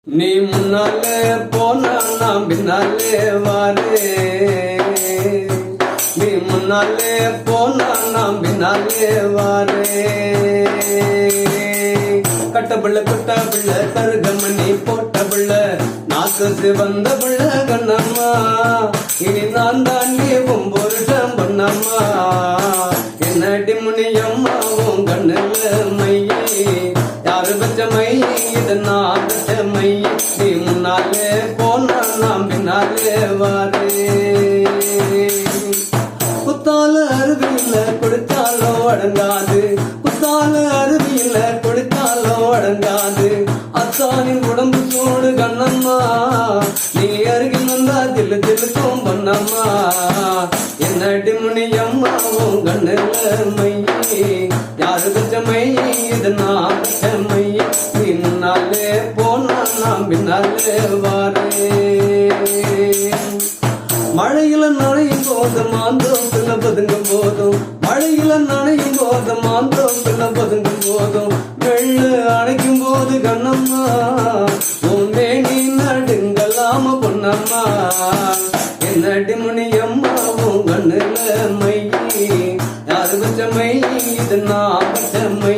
நீ முன்னாலே போனா நான் பின்னாலே வாரே. நீ முன்னாலே போனா நான் பின்னாலே வாரே. கட்ட பிள்ளை குட்ட பிள்ளை கருகமணி போட்ட பிள்ளை நாக்கு சிவந்த பிள்ளை கண்ணம்மா. இனி நான் தாண்டி பொம்பொருஷம் பண்ணம்மா. என்னடி முனியம்மாவும் கண்ணுல மையே யாரு வச்ச மை இது நான் வச்ச மை. நீ முன்னாலே போனா நான் பின்னாலே வாரே. குத்தால அருவியில கொடுத்தாலும் அடங்காது. குத்தால அருவியில கொடுத்தாலும் அடங்காது. அத்தானின் உடம்பு சூடு கண்ணம்மா. நீ அருகில் வந்தா தில்லு தில்லுக்கும் பண்ணம்மா. என்னடி முனியம்மாவும் கண்ணுல மையே யாரு வச்ச மை இது நான் வச்ச மை. நீ முன்னாலே போனா நான் பின்னாலே வாரே. மழையில நனையும் போது மாந்தோம் பின்ன பதுங்கும் போதும். மழையில நனையும் போது மாந்தோம் பின்ன பதுங்கும் போதும். வெள்ள அணைக்கும் போது கண்ணம்மா உன்னே நீ நடுங்கலாம பொன்னம்மா. என்னடி முனியம்மாவும் கண்ணுல மையே யாரு வச்ச மை இது நான் வச்ச மை.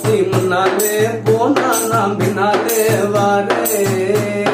நீ முன்னாலே போனா நான் பின்னாலே வாரே.